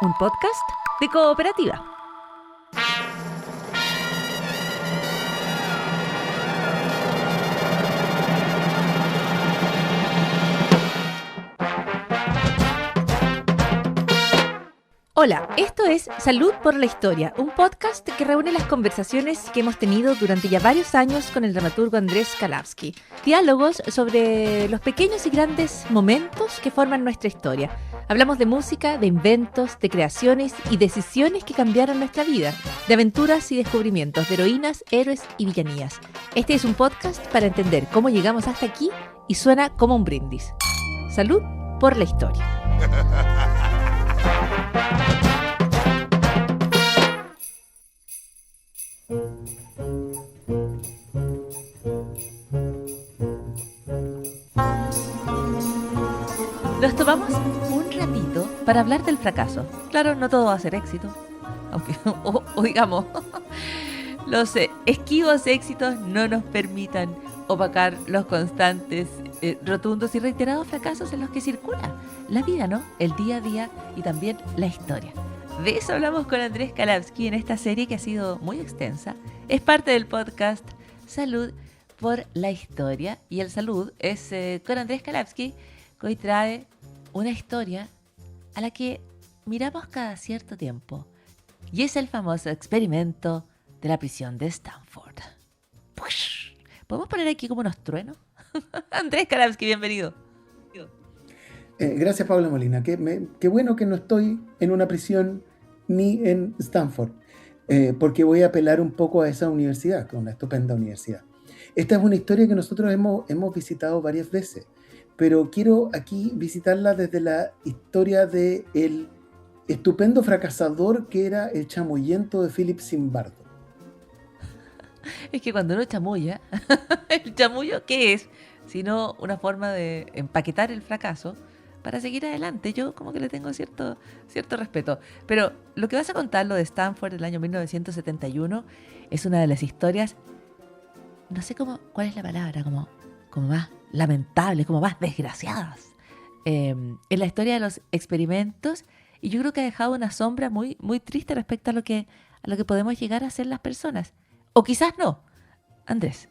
un podcast de Cooperativa. Hola, esto es Salud por la Historia, un podcast que reúne las conversaciones que hemos tenido durante ya varios años con el dramaturgo Andrés Kalavsky. Diálogos sobre los pequeños y grandes momentos que forman nuestra historia. Hablamos de música, de inventos, de creaciones y decisiones que cambiaron nuestra vida, de aventuras y descubrimientos, de heroínas, héroes y villanías. Este es un podcast para entender cómo llegamos hasta aquí y suena como un brindis. Salud por la Historia. Nos tomamos un ratito para hablar del fracaso. Claro, no todo va a ser éxito, aunque, o digamos, los esquivos éxitos no nos permitan opacar los constantes, rotundos y reiterados fracasos en los que circula la vida, ¿no? El día a día y también la historia. De eso hablamos con Andrés Kalavsky en esta serie que ha sido muy extensa. Es parte del podcast Salud por la Historia y el Salud es con Andrés Kalavsky, que hoy trae una historia a la que miramos cada cierto tiempo, y es el famoso experimento de la prisión de Stanford. ¡Push! ¿Podemos poner aquí como unos truenos? Andrés Kalavsky, bienvenido. Gracias, Paula Molina. Qué bueno que no estoy en una prisión ni en Stanford, porque voy a apelar un poco a esa universidad, que es una estupenda universidad. Esta es una historia que nosotros hemos visitado varias veces, pero quiero aquí visitarla desde la historia del estupendo fracasador que era el chamullento de Philip Zimbardo. Es que cuando uno chamulla, ¿el chamullo qué es? Sino una forma de empaquetar el fracaso para seguir adelante. Yo como que le tengo cierto respeto. Pero lo que vas a contar, lo de Stanford del año 1971, es una de las historias, no sé cuál es la palabra, como más lamentables, como más desgraciadas en la historia de los experimentos, y yo creo que ha dejado una sombra muy, muy triste respecto a lo que podemos llegar a ser las personas. O quizás no. Andrés.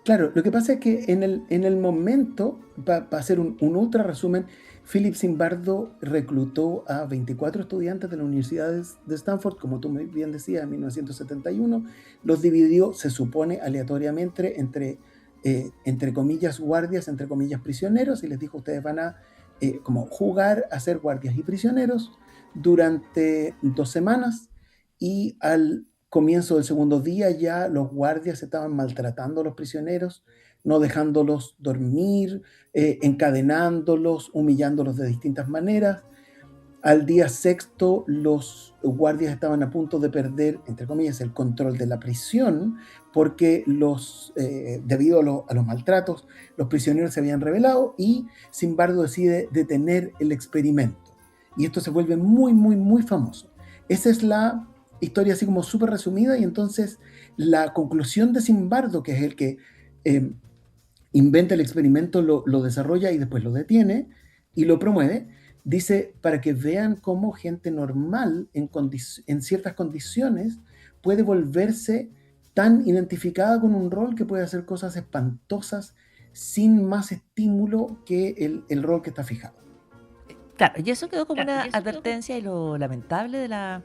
Claro, lo que pasa es que en el momento, para hacer un ultra resumen, Philip Zimbardo reclutó a 24 estudiantes de la Universidad de Stanford, como tú muy bien decías, en 1971. Los dividió, se supone, aleatoriamente entre comillas guardias, entre comillas prisioneros, y les dijo: ustedes van a como jugar a ser guardias y prisioneros durante 2 semanas, y al comienzo del segundo día ya los guardias estaban maltratando a los prisioneros, no dejándolos dormir, encadenándolos, humillándolos de distintas maneras. Al día sexto, los guardias estaban a punto de perder, entre comillas, el control de la prisión, porque debido a los maltratos, los prisioneros se habían rebelado, y Zimbardo decide detener el experimento. Y esto se vuelve muy, muy, muy famoso. Esa es la historia así como súper resumida, y entonces la conclusión de Zimbardo, que es el que inventa el experimento, lo desarrolla y después lo detiene y lo promueve, dice: para que vean cómo gente normal en ciertas condiciones puede volverse tan identificada con un rol que puede hacer cosas espantosas sin más estímulo que el rol que está fijado. Claro, y eso quedó como una advertencia, y lo lamentable de la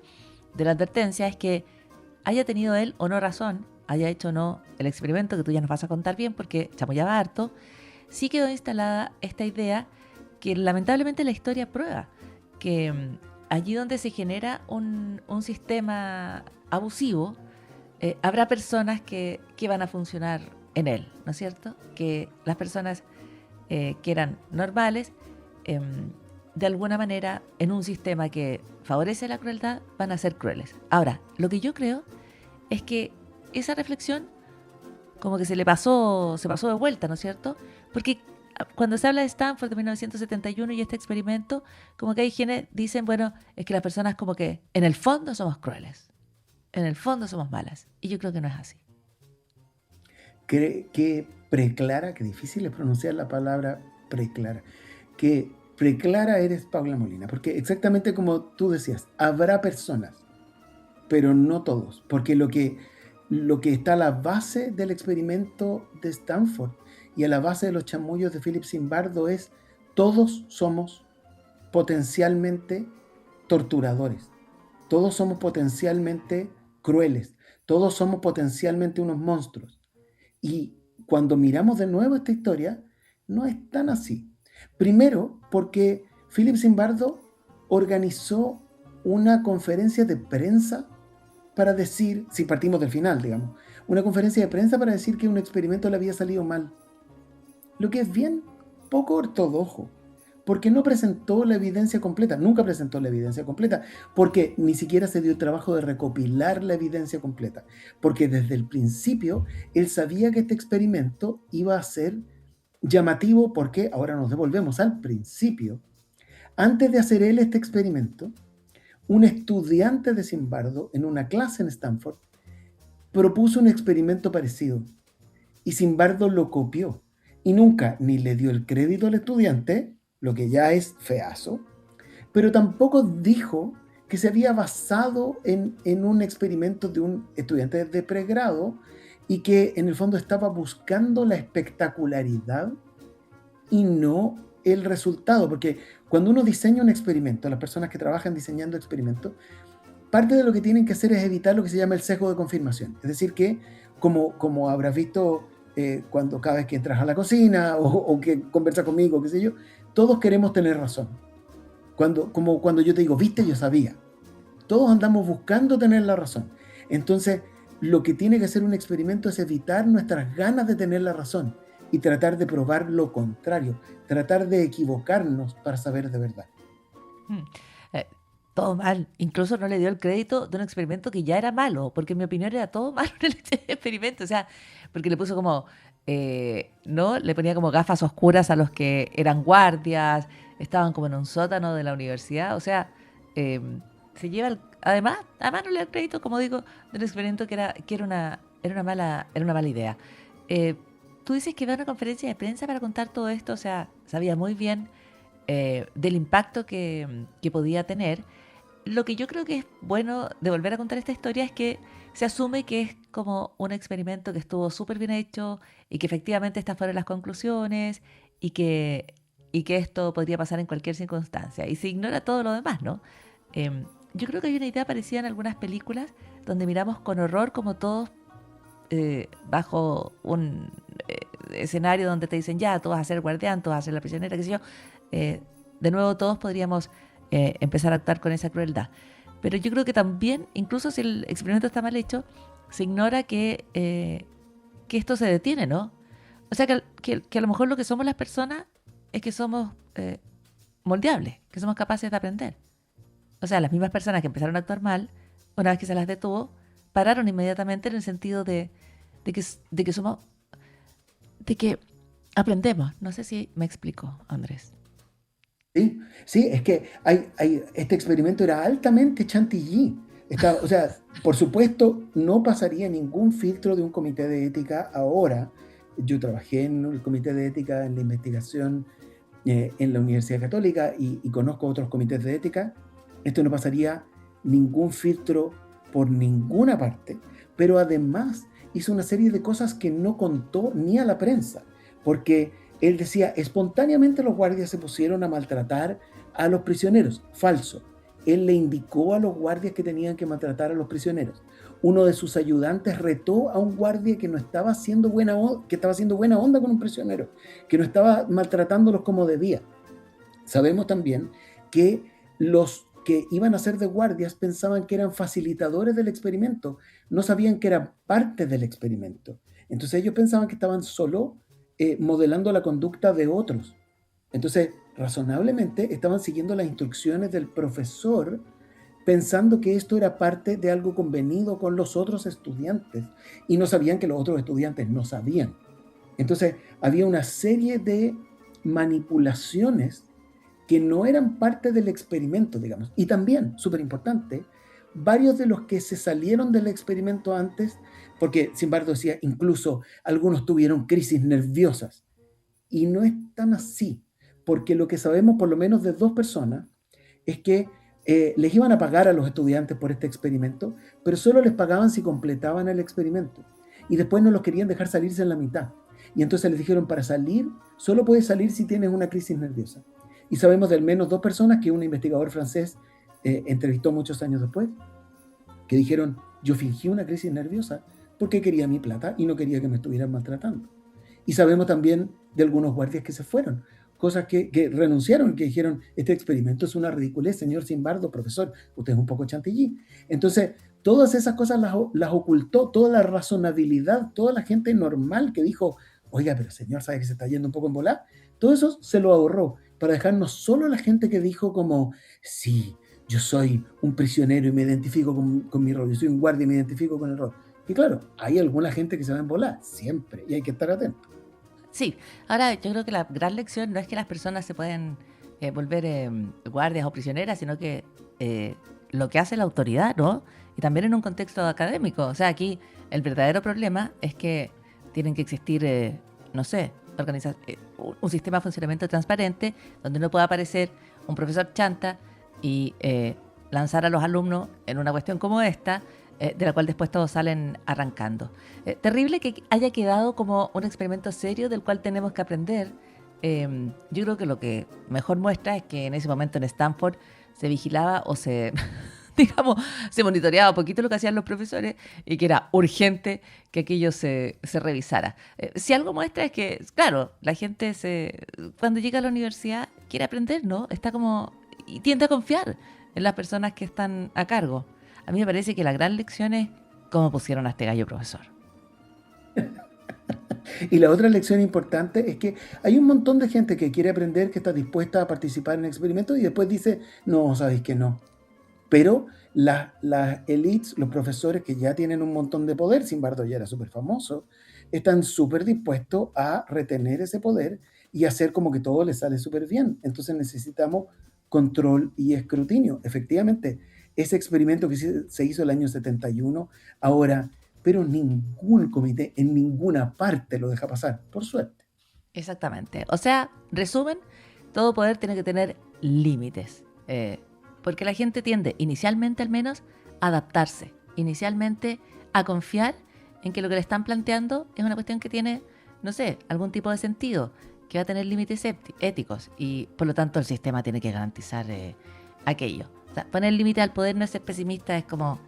advertencia es que haya tenido él o no razón, haya hecho o no el experimento, que tú ya nos vas a contar bien porque chamullaba harto, sí quedó instalada esta idea que lamentablemente la historia prueba, que allí donde se genera un sistema abusivo, habrá personas que van a funcionar en él, ¿no es cierto? Que las personas que eran normales, de alguna manera, en un sistema que favorece la crueldad, van a ser crueles. Ahora, lo que yo creo es que esa reflexión como que se pasó de vuelta, ¿no es cierto? Porque cuando se habla de Stanford de 1971 y este experimento, como que hay quienes dicen, bueno, es que las personas como que en el fondo somos crueles, en el fondo somos malas. Y yo creo que no es así. Que preclara, que difícil es pronunciar la palabra preclara, que preclara eres Paula Molina, porque exactamente como tú decías, habrá personas, pero no todos, porque lo que está a la base del experimento de Stanford y a la base de los chamullos de Philip Zimbardo es todos somos potencialmente torturadores, todos somos potencialmente crueles, todos somos potencialmente unos monstruos. Y cuando miramos de nuevo esta historia, no es tan así. Primero, porque Philip Zimbardo organizó una conferencia de prensa para decir, si partimos del final, digamos, una conferencia de prensa para decir que un experimento le había salido mal. Lo que es bien poco ortodoxo, porque no presentó la evidencia completa, nunca presentó la evidencia completa, porque ni siquiera se dio el trabajo de recopilar la evidencia completa, porque desde el principio él sabía que este experimento iba a ser llamativo, porque ahora nos devolvemos al principio. Antes de hacer él este experimento, un estudiante de Zimbardo en una clase en Stanford propuso un experimento parecido y Zimbardo lo copió y nunca ni le dio el crédito al estudiante, lo que ya es feazo, pero tampoco dijo que se había basado en un experimento de un estudiante de pregrado y que en el fondo estaba buscando la espectacularidad y no el resultado, porque cuando uno diseña un experimento, las personas que trabajan diseñando experimentos, parte de lo que tienen que hacer es evitar lo que se llama el sesgo de confirmación. Es decir, que como habrás visto cuando cada vez que entras a la cocina o que conversas conmigo, qué sé yo, todos queremos tener razón. Como cuando yo te digo, viste, yo sabía. Todos andamos buscando tener la razón. Entonces, lo que tiene que hacer un experimento es evitar nuestras ganas de tener la razón y tratar de probar lo contrario, tratar de equivocarnos para saber de verdad. Mm. Eh, Todo mal. Incluso no le dio el crédito de un experimento que ya era malo, porque en mi opinión era todo malo en el experimento. O sea, porque le puso como, ¿no? Le ponía como gafas oscuras a los que eran guardias, estaban como en un sótano de la universidad. O sea, se lleva además no le da el crédito, como digo, de un experimento era una mala idea. Eh, Tú dices que va a una conferencia de prensa para contar todo esto, o sea, sabía muy bien del impacto que podía tener. Lo que yo creo que es bueno de volver a contar esta historia es que se asume que es como un experimento que estuvo súper bien hecho y que efectivamente estas fueron las conclusiones y que esto podría pasar en cualquier circunstancia. Y se ignora todo lo demás, ¿no? Yo creo que hay una idea parecida en algunas películas donde miramos con horror como todos bajo un escenario donde te dicen ya, tú vas a ser el guardián, tú vas a ser la prisionera, qué sé yo. De nuevo todos podríamos empezar a actuar con esa crueldad. Pero yo creo que también, incluso si el experimento está mal hecho, se ignora que esto se detiene, ¿no? O sea, que a lo mejor lo que somos las personas es que somos moldeables, que somos capaces de aprender. O sea, las mismas personas que empezaron a actuar mal, una vez que se las detuvo, pararon inmediatamente en el sentido de que somos, de que aprendemos. No sé si me explico, Andrés. Sí, sí, es que este experimento era altamente chantilly. O sea, por supuesto, no pasaría ningún filtro de un comité de ética ahora. Yo trabajé en el comité de ética en la investigación en la Universidad Católica y conozco otros comités de ética. Esto no pasaría ningún filtro por ninguna parte, pero además hizo una serie de cosas que no contó ni a la prensa, porque él decía, espontáneamente los guardias se pusieron a maltratar a los prisioneros. Falso. Él le indicó a los guardias que tenían que maltratar a los prisioneros. Uno de sus ayudantes retó a un guardia que no estaba haciendo que estaba haciendo buena onda con un prisionero, que no estaba maltratándolos como debía. Sabemos también que los que iban a ser de guardias pensaban que eran facilitadores del experimento, no sabían que eran parte del experimento. Entonces ellos pensaban que estaban solo modelando la conducta de otros. Entonces, razonablemente, estaban siguiendo las instrucciones del profesor pensando que esto era parte de algo convenido con los otros estudiantes y no sabían que los otros estudiantes no sabían. Entonces, había una serie de manipulaciones que no eran parte del experimento, digamos. Y también, súper importante, varios de los que se salieron del experimento antes, porque Zimbardo decía, incluso algunos tuvieron crisis nerviosas. Y no es tan así, porque lo que sabemos por lo menos de 2 personas es que les iban a pagar a los estudiantes por este experimento, pero solo les pagaban si completaban el experimento. Y después no los querían dejar salirse en la mitad. Y entonces les dijeron, para salir, solo puedes salir si tienes una crisis nerviosa. Y sabemos de al menos 2 personas que un investigador francés entrevistó muchos años después, que dijeron, yo fingí una crisis nerviosa porque quería mi plata y no quería que me estuvieran maltratando. Y sabemos también de algunos guardias que se fueron, cosas que renunciaron, que dijeron, este experimento es una ridiculez, señor Zimbardo, profesor, usted es un poco chantilly. Entonces, todas esas cosas las ocultó, toda la razonabilidad, toda la gente normal que dijo, oiga, pero señor, ¿sabe que se está yendo un poco en volar? Todo eso se lo ahorró para dejarnos solo la gente que dijo como, sí, yo soy un prisionero y me identifico con mi rol, yo soy un guardia y me identifico con el rol. Y claro, hay alguna gente que se va a volar, siempre, y hay que estar atento. Sí, ahora yo creo que la gran lección no es que las personas se pueden volver guardias o prisioneras, sino que lo que hace la autoridad, ¿no? Y también en un contexto académico. O sea, aquí el verdadero problema es que tienen que existir, no sé, un sistema de funcionamiento transparente donde no pueda aparecer un profesor chanta y lanzar a los alumnos en una cuestión como esta, de la cual después todos salen arrancando. Terrible que haya quedado como un experimento serio del cual tenemos que aprender. Yo creo que lo que mejor muestra es que en ese momento en Stanford se vigilaba o se, digamos, se monitoreaba un poquito lo que hacían los profesores y que era urgente que aquello se revisara. Si algo muestra es que, claro, la gente cuando llega a la universidad quiere aprender, ¿no? Está como, y tiende a confiar en las personas que están a cargo. A mí me parece que la gran lección es cómo pusieron a este gallo profesor. Y la otra lección importante es que hay un montón de gente que quiere aprender, que está dispuesta a participar en experimentos y después dice, no, sabéis que no. Pero las elites, los profesores que ya tienen un montón de poder, Zimbardo ya era súper famoso, están súper dispuestos a retener ese poder y hacer como que todo les sale súper bien. Entonces necesitamos control y escrutinio. Efectivamente, ese experimento que se hizo el año 71, ahora, pero ningún comité en ninguna parte lo deja pasar, por suerte. Exactamente. O sea, resumen, todo poder tiene que tener límites. Porque la gente tiende, inicialmente al menos, a adaptarse. Inicialmente a confiar en que lo que le están planteando es una cuestión que tiene, no sé, algún tipo de sentido, que va a tener límites éticos. Y por lo tanto el sistema tiene que garantizar aquello. O sea, poner límite al poder no es ser pesimista, es como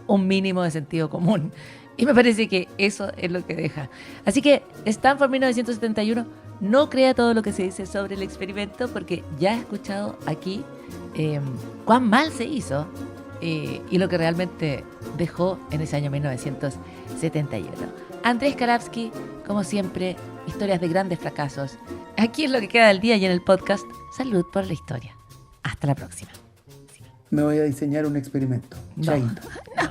un mínimo de sentido común. Y me parece que eso es lo que deja. Así que Stanford 1971 no crea todo lo que se dice sobre el experimento, porque ya he escuchado aquí cuán mal se hizo y lo que realmente dejó en ese año 1971. Andrés Karabsky, como siempre, historias de grandes fracasos. Aquí es lo que queda del día y en el podcast Salud por la Historia. Hasta la próxima. Me voy a diseñar un experimento. No. Chaito. No.